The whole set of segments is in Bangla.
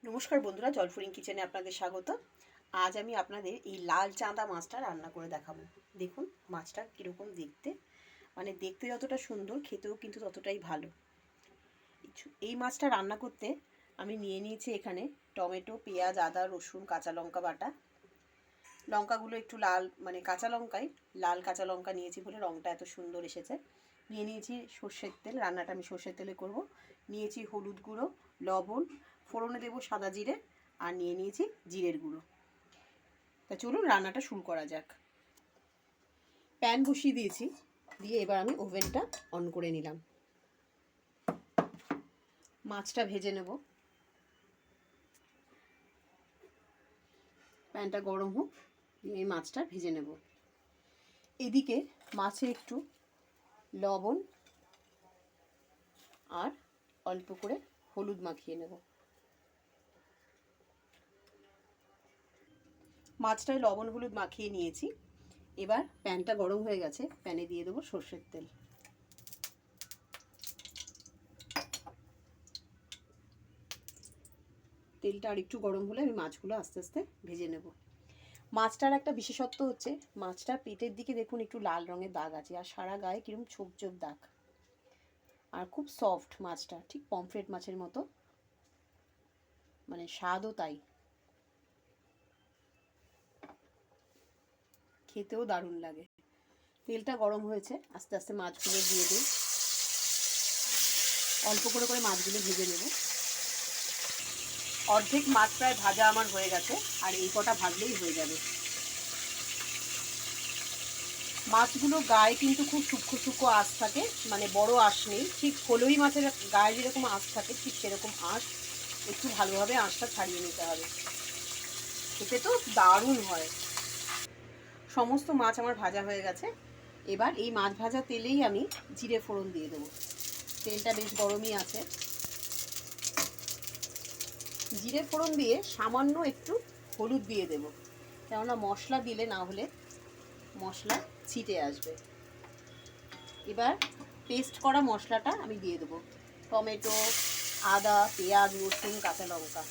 নমস্কার বন্ধুরা, জলফুরিং কিচেনে আপনাদের স্বাগত। আজ আমি আপনাদের এই লাল চাঁদা মাছটা রান্না করে দেখাবো। দেখুন মাছটা কীরকম দেখতে, মানে দেখতে যতটা সুন্দর খেতেও কিন্তু ততটাই ভালো। এই মাছটা রান্না করতে আমি নিয়ে নিয়েছি এখানে টমেটো, পেঁয়াজ, আদা, রসুন, কাঁচা লঙ্কা বাটা। লঙ্কাগুলো একটু লাল, মানে কাঁচা লঙ্কায় লাল কাঁচা লঙ্কা নিয়েছি বলে রঙটা এত সুন্দর এসেছে। নিয়ে নিয়েছি সর্ষের তেল, রান্নাটা আমি সর্ষের তেলে করব। নিয়েছি হলুদ গুঁড়ো, লবণ, ফোড়নে দেবো সাদা জিরে, আর নিয়ে নিয়েছি জিরের গুঁড়ো। তা চলুন রান্নাটা শুরু করা যাক। প্যান বসিয়ে দিয়েছি, দিয়ে এবার আমি ওভেনটা অন করে নিলাম। মাছটা ভেজে নেব। প্যানটা গরম হোক, দিয়ে এই মাছটা ভেজে নেব। এদিকে মাছে একটু লবণ আর অল্প করে হলুদ মাখিয়ে নেব। মাছটায় লবণ হলুদ মাখিয়ে নিয়েছি। এবার প্যানটা গরম হয়ে গেছে, প্যানে দিয়ে দেবো সর্ষের তেল। তেলটা আর একটু গরম হলে আমি মাছগুলো আস্তে আস্তে ভেজে নেব। মাছটার একটা বিশেষত্ব হচ্ছে, মাছটার পেটের দিকে দেখুন একটু লাল রঙের দাগ আছে, আর সারা গায়ে কিরকম ছোপ ছোপ দাগ, আর খুব সফট মাছটা, ঠিক পমফ্রেট মাছের মতো, মানে স্বাদও তাই, খেতেও দারুণ লাগে। তেলটা গরম হয়েছে, আস্তে আস্তে মাছগুলো দিয়ে দিই। অল্প করে করে মাছগুলো ভেজে নেব। অর্ধেক মাছ প্রায় ভাজা আমার হয়ে গেছে, আর এই কটা ভাজলেই হয়ে যাবে। মাছগুলো গায়ে কিন্তু খুব সূক্ষ্ম সূক্ষ্ম আঁশ থাকে, মানে বড় আঁশ নেই। ঠিক কলই মাছের গায়ে যেরকম আঁশ থাকে ঠিক সেরকম আঁশ, একটু ভালোভাবে আঁশটা ছাড়িয়ে নিতে হবে। খেতে তো দারুণ হয়। সমস্ত মাছ আমার ভাজা হয়ে গেছে। এবার এই মাছ ভাজা তেলেই আমি জিরে ফোড়ন দিয়ে দেবো। তেলটা বেশ গরমই আছে। জিরে ফোড়ন দিয়ে সামান্য একটু হলুদ দিয়ে দেবো, কেননা মশলা দিলে না হলে মশলা ছিটে আসবে। এবার পেস্ট করা মশলাটা আমি দিয়ে দেবো। টমেটো, আদা, পেঁয়াজ, রসুন, কাঁচা লঙ্কা।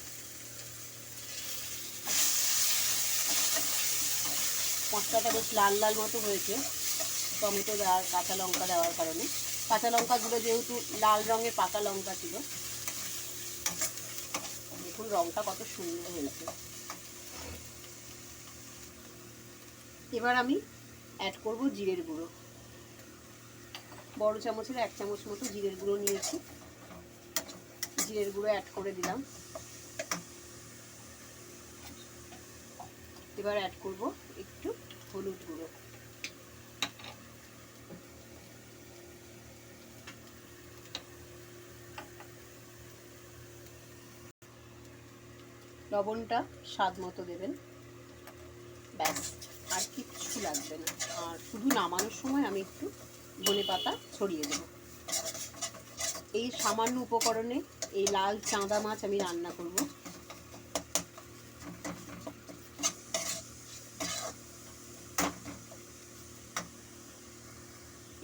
মশলাটা বেশ লাল লাল মতো হয়েছে টমেটো আর কাঁচা লঙ্কা দেওয়ার কারণে। কাঁচা লঙ্কাগুলো যেহেতু লাল রঙের পাকা লঙ্কা ছিল। দেখুন রঙটা কত সুন্দর হয়েছে। এবার আমি অ্যাড করব জিরের গুঁড়ো। বড় চামচের 1 চামচ মতো জিরের গুঁড়ো নিয়েছি। জিরের গুঁড়ো অ্যাড করে দিলাম। এবার অ্যাড করব একটু হলুদ গুঁড়ো। লবণটা স্বাদ মতো দেবেন, ব্যাস আর কিচ্ছু লাগবে না। আর শুধু নামানোর সময় আমি একটু ধনেপাতা ছড়িয়ে দেব। এই সামান্য উপকরণে এই লাল চাঁদা মাছ আমি রান্না করব।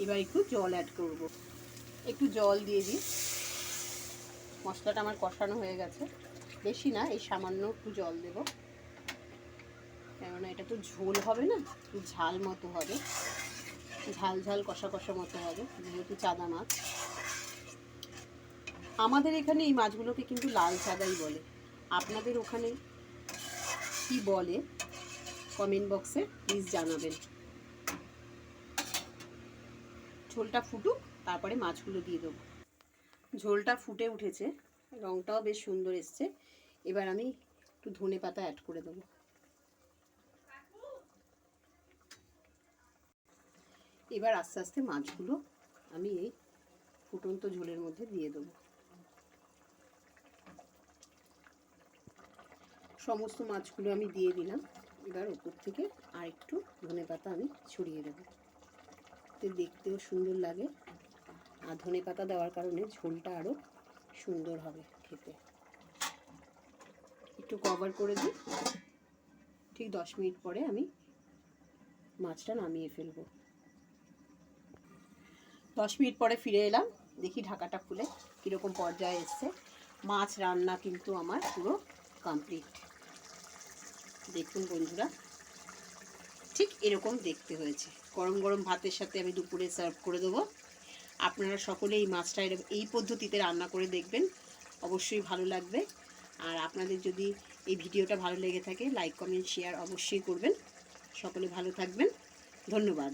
এবার একটু জল অ্যাড করব। একটু জল দিয়ে দিই। মশলাটা আমার কষানো হয়ে গেছে, বেশি না, এই সামান্য একটু জল দেব, কেননা এটা তো ঝোল হবে না, একটু ঝাল মতো হবে, ঝাল ঝাল কষা কষা মতো হবে, যেহেতু চাঁদা মাছ। আমাদের এখানে এই মাছগুলোকে কিন্তু লাল চাঁদাই বলে। আপনাদের ওখানে কি বলে কমেন্ট বক্সে প্লিজ জানাবেন। ঝোলটা ফুটুক, তারপরে মাছগুলো দিয়ে দেবো। ঝোলটা ফুটে উঠেছে, রঙটাও বেশ সুন্দর এসছে। এবার আমি একটু ধনেপাতা অ্যাড করে দেবো। এবার আস্তে আস্তে মাছগুলো আমি এই ফুটন্ত ঝোলের মধ্যে দিয়ে দেবো। সমস্ত মাছগুলো আমি দিয়ে দিলাম। এবার ওপর থেকে আর একটু ধনেপাতা আমি ছড়িয়ে দেবো, দেখতেও সুন্দর লাগে, আর ধনেপাতা দেওয়ার কারণে ঝোলটা আরও সুন্দর হবে খেতে। একটু কভার করে দিই। ঠিক 10 মিনিট পরে আমি মাছটা নামিয়ে ফেলবো। 10 মিনিট পরে ফিরে এলাম, দেখি ঢাকাটা খুলে কীরকম পর্যায়ে এসছে। মাছ রান্না কিন্তু আমার পুরো কমপ্লিট। দেখুন বন্ধুরা, ঠিক এরকম দেখতে হয়েছে। গরম গরম ভাতের সাথে আমি দুপুরে সার্ভ করে দেবো। আপনারা সকলে এই মাছটা এই পদ্ধতিতে রান্না করে দেখবেন, অবশ্যই ভালো লাগবে। আর আপনাদের যদি এই ভিডিওটা ভালো লেগে থাকে লাইক কমেন্ট শেয়ার অবশ্যই করবেন। সকলে ভালো থাকবেন, ধন্যবাদ।